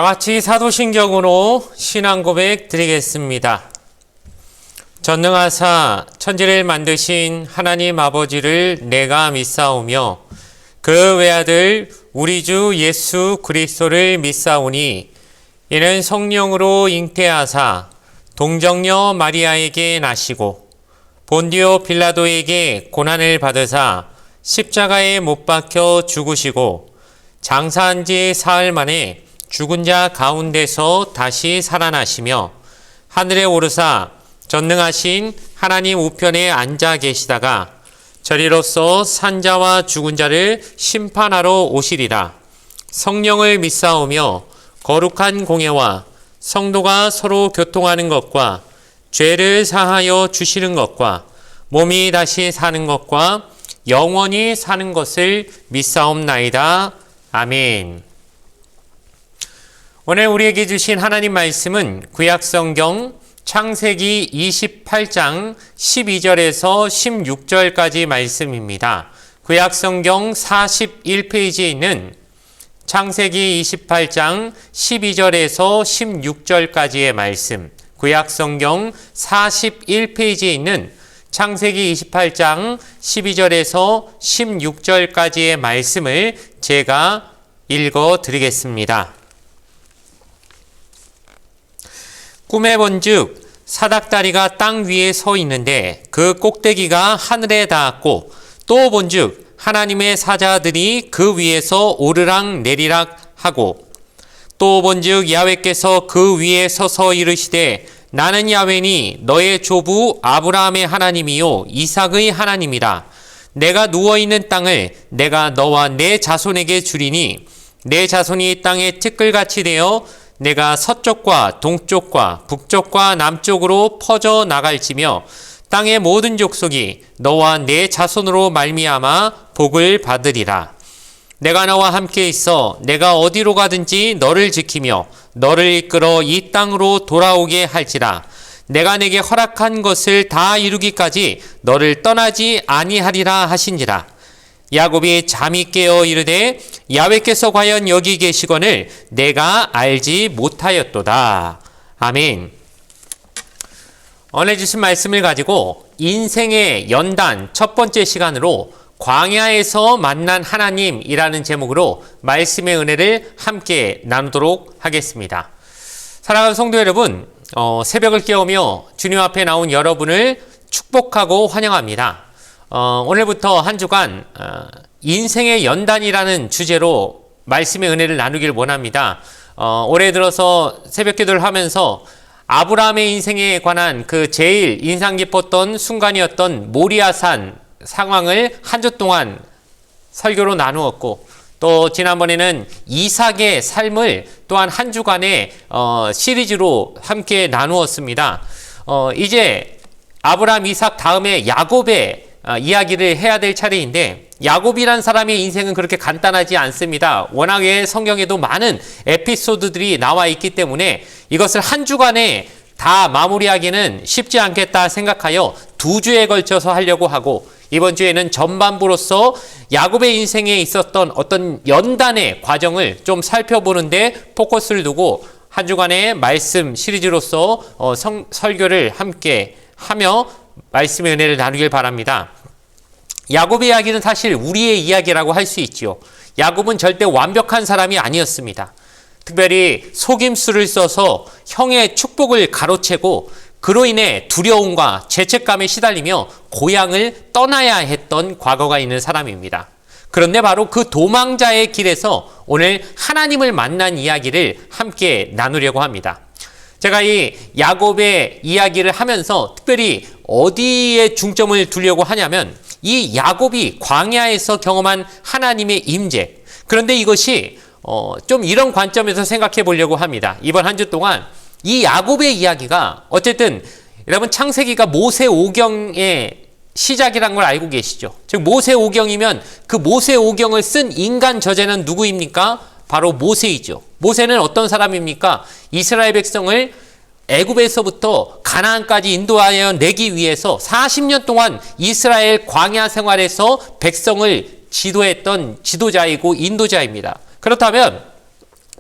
같이 사도신경으로 신앙 고백 드리겠습니다. 전능하사 천지를 만드신 하나님 아버지를 내가 믿사오며 그 외아들 우리 주 예수 그리스도를 믿사오니 이는 성령으로 잉태하사 동정녀 마리아에게 나시고 본디오 빌라도에게 고난을 받으사 십자가에 못 박혀 죽으시고 장사한 지 사흘 만에 죽은 자 가운데서 다시 살아나시며 하늘에 오르사 전능하신 하나님 우편에 앉아 계시다가 저리로서 산자와 죽은 자를 심판하러 오시리라. 성령을 믿사오며 거룩한 공예와 성도가 서로 교통하는 것과 죄를 사하여 주시는 것과 몸이 다시 사는 것과 영원히 사는 것을 믿사옵나이다. 아멘. 오늘 우리에게 주신 하나님 말씀은 구약성경 창세기 28장 12절에서 16절까지 말씀입니다. 구약성경 41페이지에 있는 창세기 28장 12절에서 16절까지의 말씀, 구약성경 41페이지에 있는 창세기 28장 12절에서 16절까지의 말씀을 제가 읽어 드리겠습니다. 꿈에 본즉 사닥다리가 땅 위에 서 있는데 그 꼭대기가 하늘에 닿았고 또 본즉 하나님의 사자들이 그 위에서 오르락 내리락 하고 또 본즉 야훼께서 그 위에 서서 이르시되 나는 야훼니 너의 조부 아브라함의 하나님이요 이삭의 하나님이라. 내가 누워있는 땅을 내가 너와 내 자손에게 주리니 내 자손이 땅에 티끌같이 되어 내가 서쪽과 동쪽과 북쪽과 남쪽으로 퍼져 나갈지며 땅의 모든 족속이 너와 내 자손으로 말미암아 복을 받으리라. 내가 너와 함께 있어 내가 어디로 가든지 너를 지키며 너를 이끌어 이 땅으로 돌아오게 할지라. 내가 내게 허락한 것을 다 이루기까지 너를 떠나지 아니하리라 하신지라. 야곱이 잠이 깨어 이르되 야훼께서 과연 여기 계시거늘 내가 알지 못하였도다. 아멘. 오늘 주신 말씀을 가지고 인생의 연단 첫 번째 시간으로 광야에서 만난 하나님이라는 제목으로 말씀의 은혜를 함께 나누도록 하겠습니다. 사랑하는 성도 여러분, 새벽을 깨우며 주님 앞에 나온 여러분을 축복하고 환영합니다. 오늘부터 한 주간 인생의 연단이라는 주제로 말씀의 은혜를 나누길 원합니다. 올해 들어서 새벽 기도를 하면서 아브라함의 인생에 관한 그 제일 인상 깊었던 순간이었던 모리아산 상황을 한 주 동안 설교로 나누었고 또 지난번에는 이삭의 삶을 또한 한 주간의 시리즈로 함께 나누었습니다. 이제 아브라함, 이삭 다음에 야곱의 이야기를 해야 될 차례인데 야곱이란 사람의 인생은 그렇게 간단하지 않습니다. 워낙에 성경에도 많은 에피소드들이 나와 있기 때문에 이것을 한 주간에 다 마무리하기는 쉽지 않겠다 생각하여 두 주에 걸쳐서 하려고 하고 이번 주에는 전반부로서 야곱의 인생에 있었던 어떤 연단의 과정을 좀 살펴보는데 포커스를 두고 한 주간의 말씀 시리즈로서 설교를 함께 하며 말씀의 은혜를 나누길 바랍니다. 야곱의 이야기는 사실 우리의 이야기라고 할 수 있지요. 야곱은 절대 완벽한 사람이 아니었습니다. 특별히 속임수를 써서 형의 축복을 가로채고 그로 인해 두려움과 죄책감에 시달리며 고향을 떠나야 했던 과거가 있는 사람입니다. 그런데 바로 그 도망자의 길에서 오늘 하나님을 만난 이야기를 함께 나누려고 합니다. 제가 이 야곱의 이야기를 하면서 특별히 어디에 중점을 두려고 하냐면 이 야곱이 광야에서 경험한 하나님의 임재. 그런데 이것이 좀 이런 관점에서 생각해 보려고 합니다. 이번 한 주 동안 이 야곱의 이야기가 어쨌든 여러분 창세기가 모세 오경의 시작이란 걸 알고 계시죠? 즉 모세 오경이면 그 모세 오경을 쓴 인간 저자는 누구입니까? 바로 모세이죠. 모세는 어떤 사람입니까? 이스라엘 백성을 애굽에서부터 가나안까지 인도하여 내기 위해서 40년 동안 이스라엘 광야 생활에서 백성을 지도했던 지도자이고 인도자입니다. 그렇다면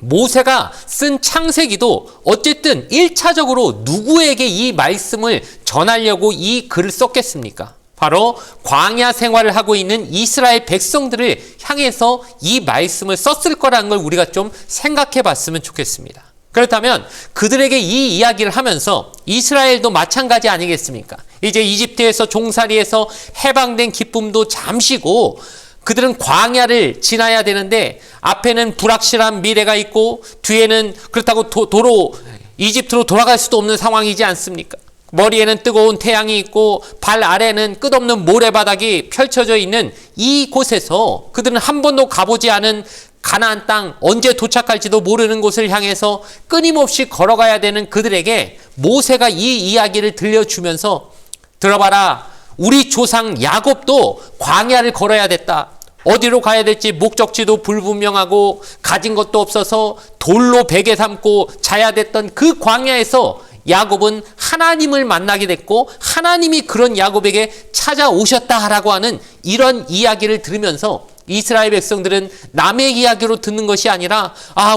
모세가 쓴 창세기도 어쨌든 1차적으로 누구에게 이 말씀을 전하려고 이 글을 썼겠습니까? 바로 광야 생활을 하고 있는 이스라엘 백성들을 향해서 이 말씀을 썼을 거라는 걸 우리가 좀 생각해 봤으면 좋겠습니다. 그렇다면 그들에게 이 이야기를 하면서 이스라엘도 마찬가지 아니겠습니까? 이제 이집트에서 종살이에서 해방된 기쁨도 잠시고 그들은 광야를 지나야 되는데 앞에는 불확실한 미래가 있고 뒤에는 그렇다고 도로 이집트로 돌아갈 수도 없는 상황이지 않습니까? 머리에는 뜨거운 태양이 있고 발 아래는 끝없는 모래바닥이 펼쳐져 있는 이곳에서 그들은 한 번도 가보지 않은 가나안 땅, 언제 도착할지도 모르는 곳을 향해서 끊임없이 걸어가야 되는 그들에게 모세가 이 이야기를 들려주면서 들어봐라, 우리 조상 야곱도 광야를 걸어야 됐다. 어디로 가야 될지 목적지도 불분명하고 가진 것도 없어서 돌로 베개 삼고 자야 됐던 그 광야에서 야곱은 하나님을 만나게 됐고 하나님이 그런 야곱에게 찾아오셨다라고 하는 이런 이야기를 들으면서 이스라엘 백성들은 남의 이야기로 듣는 것이 아니라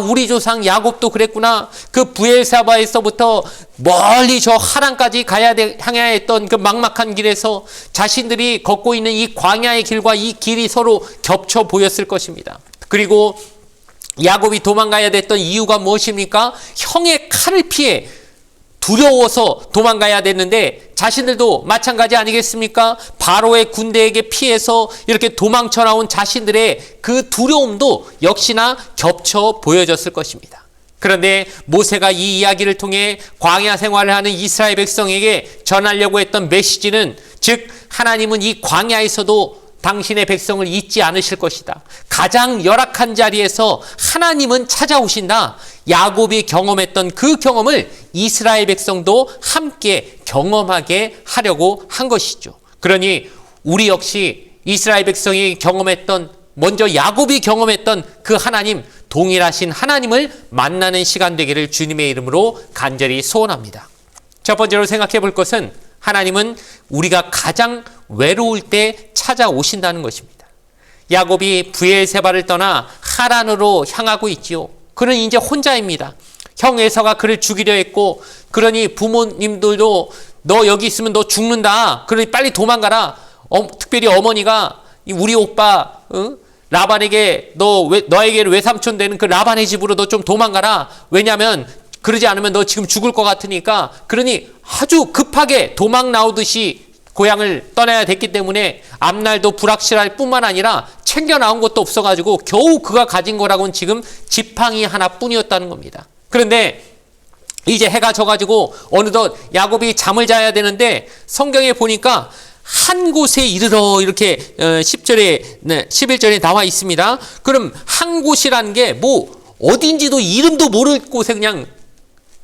우리 조상 야곱도 그랬구나. 그 브엘사바에서부터 멀리 저 하란까지 향해야 했던 그 막막한 길에서 자신들이 걷고 있는 이 광야의 길과 이 길이 서로 겹쳐 보였을 것입니다. 그리고 야곱이 도망가야 됐던 이유가 무엇입니까? 형의 칼을 피해 두려워서 도망가야 됐는데 자신들도 마찬가지 아니겠습니까? 바로의 군대에게 피해서 이렇게 도망쳐 나온 자신들의 그 두려움도 역시나 겹쳐 보여졌을 것입니다. 그런데 모세가 이 이야기를 통해 광야 생활을 하는 이스라엘 백성에게 전하려고 했던 메시지는 즉 하나님은 이 광야에서도 당신의 백성을 잊지 않으실 것이다. 가장 열악한 자리에서 하나님은 찾아오신다. 야곱이 경험했던 그 경험을 이스라엘 백성도 함께 경험하게 하려고 한 것이죠. 그러니 우리 역시 이스라엘 백성이 경험했던, 먼저 야곱이 경험했던 그 하나님, 동일하신 하나님을 만나는 시간 되기를 주님의 이름으로 간절히 소원합니다. 첫 번째로 생각해 볼 것은 하나님은 우리가 가장 외로울 때 찾아오신다는 것입니다. 야곱이 브엘세바를 떠나 하란으로 향하고 있지요. 그는 이제 혼자입니다. 형 에서가 그를 죽이려 했고, 그러니 부모님들도 너 여기 있으면 너 죽는다. 그러니 빨리 도망가라. 특별히 어머니가 우리 오빠 라반에게 너에게 외삼촌 되는 그 라반의 집으로 너 좀 도망가라. 왜냐하면 그러지 않으면 너 지금 죽을 것 같으니까. 그러니 아주 급하게 도망 나오듯이 고향을 떠나야 됐기 때문에 앞날도 불확실할 뿐만 아니라 챙겨 나온 것도 없어가지고 겨우 그가 가진 거라고는 지금 지팡이 하나뿐이었다는 겁니다. 그런데 이제 해가 져가지고 어느덧 야곱이 잠을 자야 되는데 성경에 보니까 한 곳에 이르러 이렇게 11절에 나와 있습니다. 그럼 한 곳이라는 게 뭐 어딘지도 이름도 모를 곳에 그냥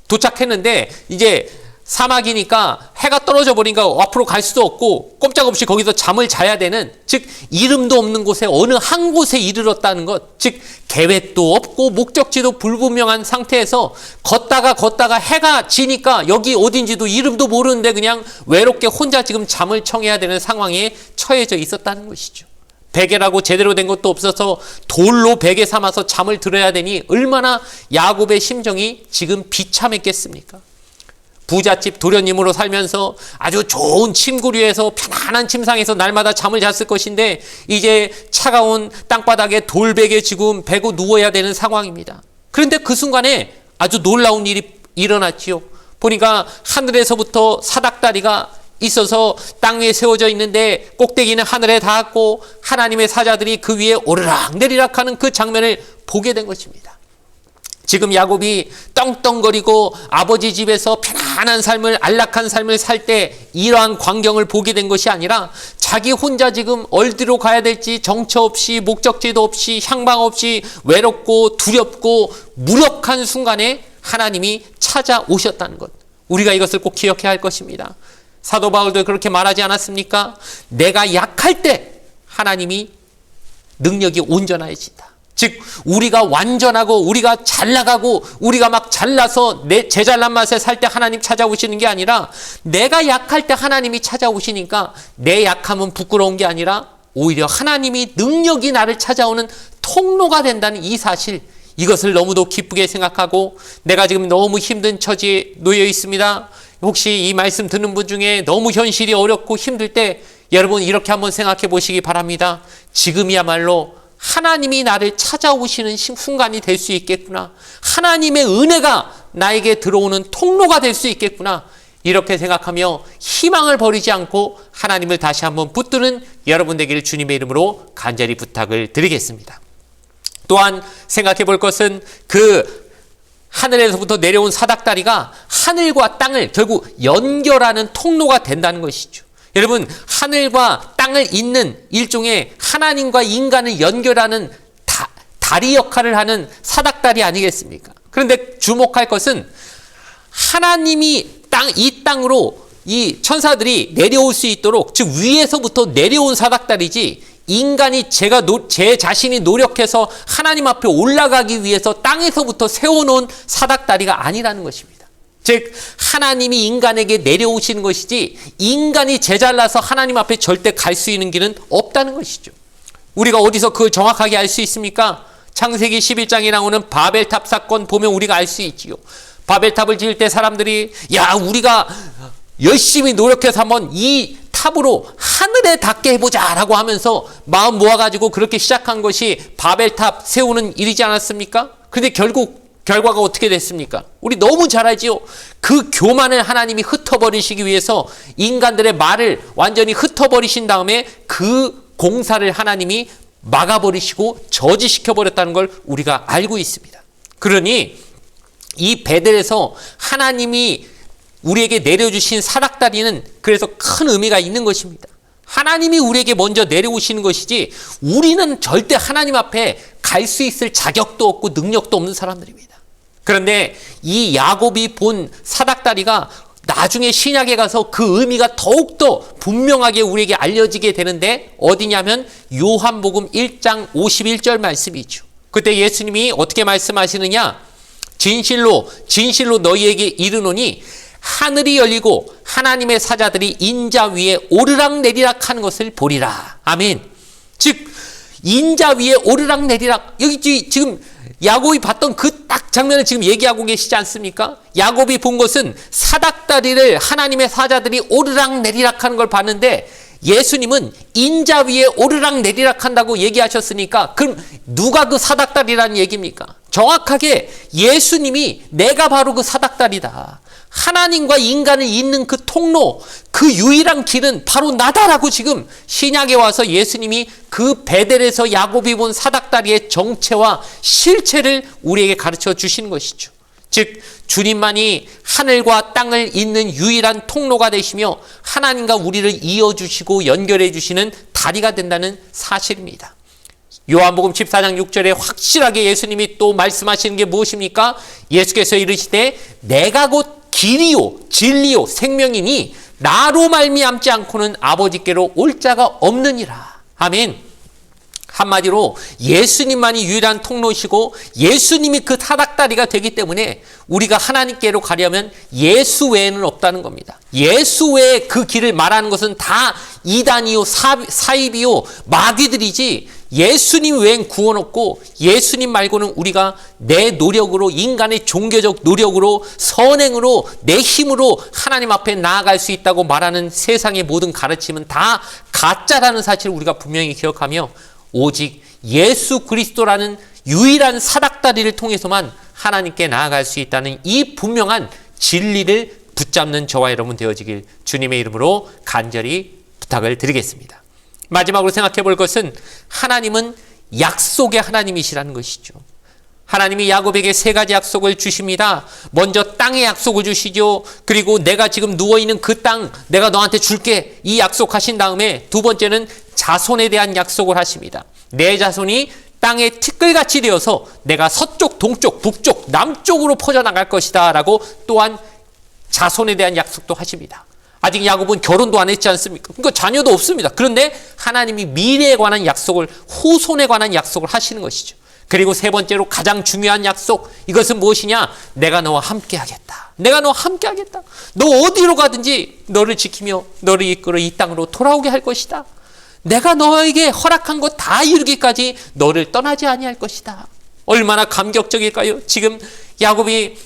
도착했는데 이제 사막이니까 해가 떨어져 버리니까 앞으로 갈 수도 없고 꼼짝없이 거기서 잠을 자야 되는, 즉 이름도 없는 곳에 어느 한 곳에 이르렀다는 것, 즉 계획도 없고 목적지도 불분명한 상태에서 걷다가 해가 지니까 여기 어딘지도 이름도 모르는데 그냥 외롭게 혼자 지금 잠을 청해야 되는 상황에 처해져 있었다는 것이죠. 베개라고 제대로 된 것도 없어서 돌로 베개 삼아서 잠을 들어야 되니 얼마나 야곱의 심정이 지금 비참했겠습니까? 부잣집 도련님으로 살면서 아주 좋은 침구류에서 편안한 침상에서 날마다 잠을 잤을 것인데 이제 차가운 땅바닥에 돌베개 지금 베고 누워야 되는 상황입니다. 그런데 그 순간에 아주 놀라운 일이 일어났지요. 보니까 하늘에서부터 사닥다리가 있어서 땅 위에 세워져 있는데 꼭대기는 하늘에 닿았고 하나님의 사자들이 그 위에 오르락 내리락 하는 그 장면을 보게 된 것입니다. 지금 야곱이 떵떵거리고 아버지 집에서 편안한 삶을, 안락한 삶을 살 때 이러한 광경을 보게 된 것이 아니라 자기 혼자 지금 어디로 가야 될지 정처 없이 목적지도 없이 향방 없이 외롭고 두렵고 무력한 순간에 하나님이 찾아오셨다는 것, 우리가 이것을 꼭 기억해야 할 것입니다. 사도 바울도 그렇게 말하지 않았습니까? 내가 약할 때 하나님이 능력이 온전하여진다. 즉 우리가 완전하고 우리가 잘 나가고 우리가 막 잘나서 내 제잘난 맛에 살 때 하나님 찾아오시는 게 아니라 내가 약할 때 하나님이 찾아오시니까 내 약함은 부끄러운 게 아니라 오히려 하나님이 능력이 나를 찾아오는 통로가 된다는 이 사실, 이것을 너무도 기쁘게 생각하고 내가 지금 너무 힘든 처지에 놓여 있습니다. 혹시 이 말씀 듣는 분 중에 너무 현실이 어렵고 힘들 때 여러분 이렇게 한번 생각해 보시기 바랍니다. 지금이야말로 하나님이 나를 찾아오시는 순간이 될 수 있겠구나. 하나님의 은혜가 나에게 들어오는 통로가 될 수 있겠구나. 이렇게 생각하며 희망을 버리지 않고 하나님을 다시 한번 붙드는 여러분 되기를 주님의 이름으로 간절히 부탁을 드리겠습니다. 또한 생각해 볼 것은 그 하늘에서부터 내려온 사닥다리가 하늘과 땅을 결국 연결하는 통로가 된다는 것이죠. 여러분, 하늘과 땅을 잇는 일종의 하나님과 인간을 연결하는 다리 역할을 하는 사닥다리 아니겠습니까? 그런데 주목할 것은 하나님이 이 땅으로 이 천사들이 내려올 수 있도록, 즉 위에서부터 내려온 사닥다리지 인간이 제 자신이 노력해서 하나님 앞에 올라가기 위해서 땅에서부터 세워놓은 사닥다리가 아니라는 것입니다. 즉 하나님이 인간에게 내려오시는 것이지 인간이 제잘나서 하나님 앞에 절대 갈 수 있는 길은 없다는 것이죠. 우리가 어디서 그걸 정확하게 알 수 있습니까? 창세기 11장에 나오는 바벨탑 사건 보면 우리가 알 수 있지요. 바벨탑을 지을 때 사람들이 우리가 열심히 노력해서 한번 이 탑으로 하늘에 닿게 해보자 라고 하면서 마음 모아가지고 그렇게 시작한 것이 바벨탑 세우는 일이지 않았습니까? 근데 결과가 어떻게 됐습니까? 우리 너무 잘 알지요. 그 교만을 하나님이 흩어버리시기 위해서 인간들의 말을 완전히 흩어버리신 다음에 그 공사를 하나님이 막아버리시고 저지시켜버렸다는 걸 우리가 알고 있습니다. 그러니 이 베델에서 하나님이 우리에게 내려주신 사닥다리는 그래서 큰 의미가 있는 것입니다. 하나님이 우리에게 먼저 내려오시는 것이지 우리는 절대 하나님 앞에 갈 수 있을 자격도 없고 능력도 없는 사람들입니다. 그런데 이 야곱이 본 사닥다리가 나중에 신약에 가서 그 의미가 더욱더 분명하게 우리에게 알려지게 되는데 어디냐면 요한복음 1장 51절 말씀이죠. 그때 예수님이 어떻게 말씀하시느냐? 진실로 너희에게 이르노니 하늘이 열리고 하나님의 사자들이 인자 위에 오르락내리락 하는 것을 보리라. 아멘. 즉 인자 위에 오르락내리락, 여기 지금 야곱이 봤던 그 딱 장면을 지금 얘기하고 계시지 않습니까? 야곱이 본 것은 사닥다리를 하나님의 사자들이 오르락내리락 하는 걸 봤는데 예수님은 인자 위에 오르락내리락 한다고 얘기하셨으니까 그럼 누가 그 사닥다리라는 얘기입니까? 정확하게 예수님이 내가 바로 그 사닥다리다. 하나님과 인간을 잇는 그 통로, 그 유일한 길은 바로 나다라고 지금 신약에 와서 예수님이 그 베델에서 야곱이 본 사닥다리의 정체와 실체를 우리에게 가르쳐 주시는 것이죠. 즉 주님만이 하늘과 땅을 잇는 유일한 통로가 되시며 하나님과 우리를 이어주시고 연결해 주시는 다리가 된다는 사실입니다. 요한복음 14장 6절에 확실하게 예수님이 또 말씀하시는 게 무엇입니까? 예수께서 이르시되 내가 곧 길이요 진리요 생명이니 나로 말미암지 않고는 아버지께로 올 자가 없느니라. 아멘. 한마디로 예수님만이 유일한 통로시고 예수님이 그 사닥다리가 되기 때문에 우리가 하나님께로 가려면 예수 외에는 없다는 겁니다. 예수 외에 그 길을 말하는 것은 다 이단이요 사입이요 마귀들이지 예수님 외엔 구원 없고 예수님 말고는 우리가 내 노력으로 인간의 종교적 노력으로 선행으로 내 힘으로 하나님 앞에 나아갈 수 있다고 말하는 세상의 모든 가르침은 다 가짜라는 사실을 우리가 분명히 기억하며 오직 예수 그리스도라는 유일한 사닥다리를 통해서만 하나님께 나아갈 수 있다는 이 분명한 진리를 붙잡는 저와 여러분 되어지길 주님의 이름으로 간절히 부탁을 드리겠습니다. 마지막으로 생각해 볼 것은 하나님은 약속의 하나님이시라는 것이죠. 하나님이 야곱에게 세 가지 약속을 주십니다. 먼저 땅의 약속을 주시죠. 그리고 내가 지금 누워있는 그 땅 내가 너한테 줄게 이 약속하신 다음에 두 번째는 자손에 대한 약속을 하십니다. 내 자손이 땅에 티끌같이 되어서 내가 서쪽, 동쪽, 북쪽, 남쪽으로 퍼져나갈 것이다 라고 또한 자손에 대한 약속도 하십니다. 아직 야곱은 결혼도 안 했지 않습니까? 그러니까 자녀도 없습니다. 그런데 하나님이 미래에 관한 약속을, 후손에 관한 약속을 하시는 것이죠. 그리고 세 번째로 가장 중요한 약속, 이것은 무엇이냐? 내가 너와 함께 하겠다. 내가 너와 함께 하겠다. 너 어디로 가든지 너를 지키며 너를 이끌어 이 땅으로 돌아오게 할 것이다. 내가 너에게 허락한 것 다 이루기까지 너를 떠나지 아니할 것이다. 얼마나 감격적일까요? 지금 야곱이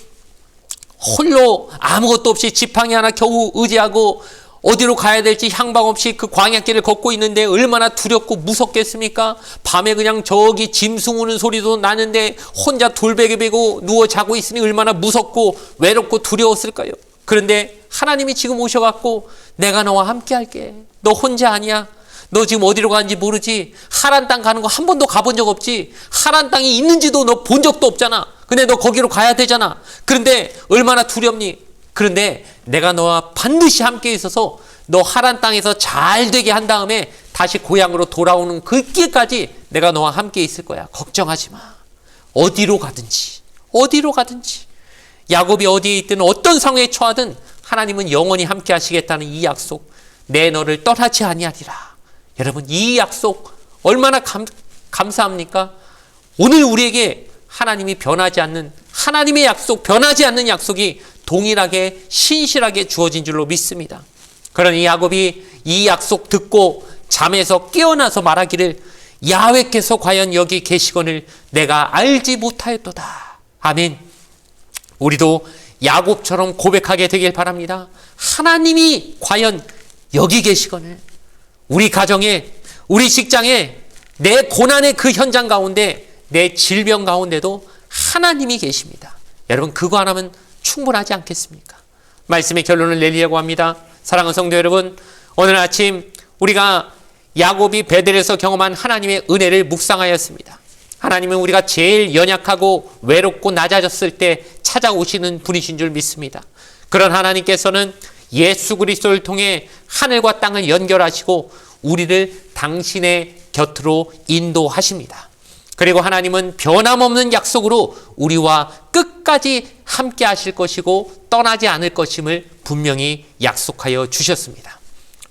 홀로 아무것도 없이 지팡이 하나 겨우 의지하고 어디로 가야 될지 향방 없이 그 광야길을 걷고 있는데 얼마나 두렵고 무섭겠습니까? 밤에 그냥 저기 짐승 우는 소리도 나는데 혼자 돌베개 베고 누워 자고 있으니 얼마나 무섭고 외롭고 두려웠을까요? 그런데 하나님이 지금 오셔갖고 내가 너와 함께 할게. 너 혼자 아니야. 너 지금 어디로 가는지 모르지. 하란 땅 가는 거 한 번도 가본 적 없지. 하란 땅이 있는지도 너 본 적도 없잖아. 근데 너 거기로 가야 되잖아. 그런데 얼마나 두렵니? 그런데 내가 너와 반드시 함께 있어서 너 하란 땅에서 잘 되게 한 다음에 다시 고향으로 돌아오는 그 길까지 내가 너와 함께 있을 거야. 걱정하지 마. 어디로 가든지 야곱이 어디에 있든 어떤 상황에 처하든 하나님은 영원히 함께 하시겠다는 이 약속, 내 너를 떠나지 아니하리라. 여러분, 이 약속 얼마나 감사합니까? 오늘 우리에게 하나님이 변하지 않는, 하나님의 약속, 변하지 않는 약속이 동일하게 신실하게 주어진 줄로 믿습니다. 그러니 야곱이 이 약속 듣고 잠에서 깨어나서 말하기를 야훼께서 과연 여기 계시거늘 내가 알지 못하였도다. 아멘. 우리도 야곱처럼 고백하게 되길 바랍니다. 하나님이 과연 여기 계시거늘 우리 가정에, 우리 직장에, 내 고난의 그 현장 가운데, 내 질병 가운데도 하나님이 계십니다. 여러분, 그거 하나면 충분하지 않겠습니까? 말씀의 결론을 내리려고 합니다. 사랑하는 성도 여러분, 오늘 아침 우리가 야곱이 베델에서 경험한 하나님의 은혜를 묵상하였습니다. 하나님은 우리가 제일 연약하고 외롭고 낮아졌을 때 찾아오시는 분이신 줄 믿습니다. 그런 하나님께서는 예수 그리스도를 통해 하늘과 땅을 연결하시고 우리를 당신의 곁으로 인도하십니다. 그리고 하나님은 변함없는 약속으로 우리와 끝까지 함께 하실 것이고 떠나지 않을 것임을 분명히 약속하여 주셨습니다.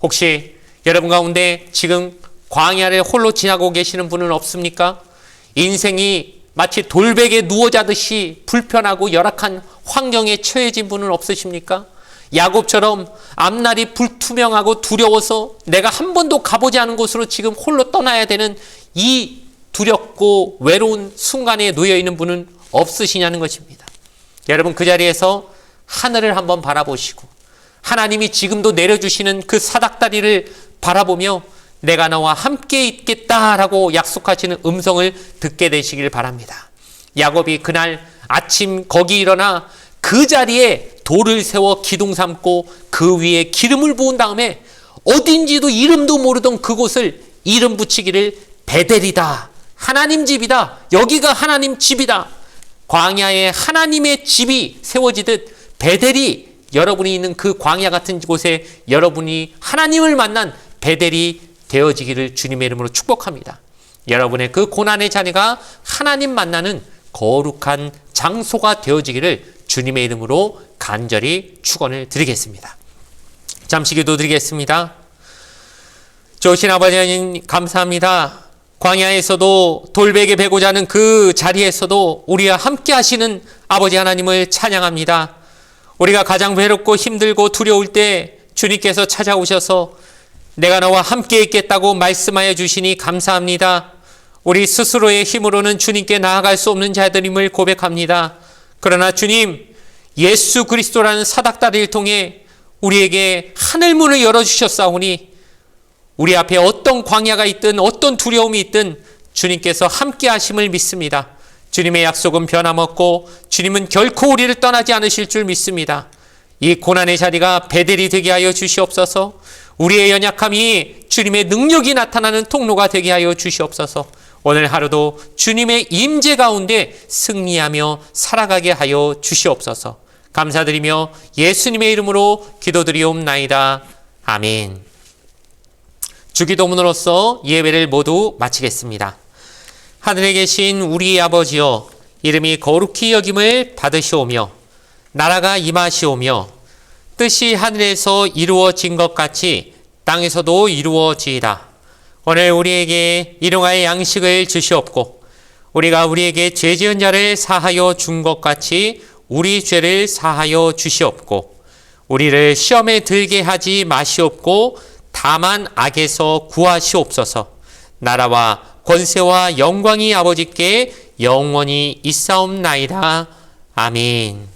혹시 여러분 가운데 지금 광야를 홀로 지나고 계시는 분은 없습니까? 인생이 마치 돌베개에 누워 자듯이 불편하고 열악한 환경에 처해진 분은 없으십니까? 야곱처럼 앞날이 불투명하고 두려워서 내가 한 번도 가보지 않은 곳으로 지금 홀로 떠나야 되는 이 두렵고 외로운 순간에 놓여 있는 분은 없으시냐는 것입니다. 여러분, 그 자리에서 하늘을 한번 바라보시고 하나님이 지금도 내려주시는 그 사닥다리를 바라보며 내가 너와 함께 있겠다라고 약속하시는 음성을 듣게 되시길 바랍니다. 야곱이 그날 아침 거기 일어나 그 자리에 돌을 세워 기둥 삼고 그 위에 기름을 부은 다음에 어딘지도 이름도 모르던 그곳을 이름 붙이기를 베델이다, 하나님 집이다, 여기가 하나님 집이다. 광야에 하나님의 집이 세워지듯 베델이, 여러분이 있는 그 광야 같은 곳에 여러분이 하나님을 만난 베델이 되어지기를 주님의 이름으로 축복합니다. 여러분의 그 고난의 자리가 하나님 만나는 거룩한 장소가 되어지기를 주님의 이름으로 간절히 축원을 드리겠습니다. 잠시 기도드리겠습니다. 좋으신 아버지 하나님, 감사합니다. 광야에서도 돌베개 베고 자는 그 자리에서도 우리와 함께 하시는 아버지 하나님을 찬양합니다. 우리가 가장 외롭고 힘들고 두려울 때 주님께서 찾아오셔서 내가 너와 함께 있겠다고 말씀하여 주시니 감사합니다. 우리 스스로의 힘으로는 주님께 나아갈 수 없는 자들임을 고백합니다. 그러나 주님, 예수 그리스도라는 사닥다리를 통해 우리에게 하늘문을 열어주셨사오니 우리 앞에 어떤 광야가 있든 어떤 두려움이 있든 주님께서 함께 하심을 믿습니다. 주님의 약속은 변함없고 주님은 결코 우리를 떠나지 않으실 줄 믿습니다. 이 고난의 자리가 베델이 되게 하여 주시옵소서. 우리의 연약함이 주님의 능력이 나타나는 통로가 되게 하여 주시옵소서. 오늘 하루도 주님의 임재 가운데 승리하며 살아가게 하여 주시옵소서. 감사드리며 예수님의 이름으로 기도드리옵나이다. 아멘. 주기도문으로서 예배를 모두 마치겠습니다. 하늘에 계신 우리 아버지여, 이름이 거룩히 여김을 받으시오며 나라가 임하시오며 뜻이 하늘에서 이루어진 것 같이 땅에서도 이루어지이다. 오늘 우리에게 일용할 양식을 주시옵고 우리가 우리에게 죄 지은 자를 사하여 준 것 같이 우리 죄를 사하여 주시옵고 우리를 시험에 들게 하지 마시옵고 다만 악에서 구하시옵소서. 나라와 권세와 영광이 아버지께 영원히 있사옵나이다. 아멘.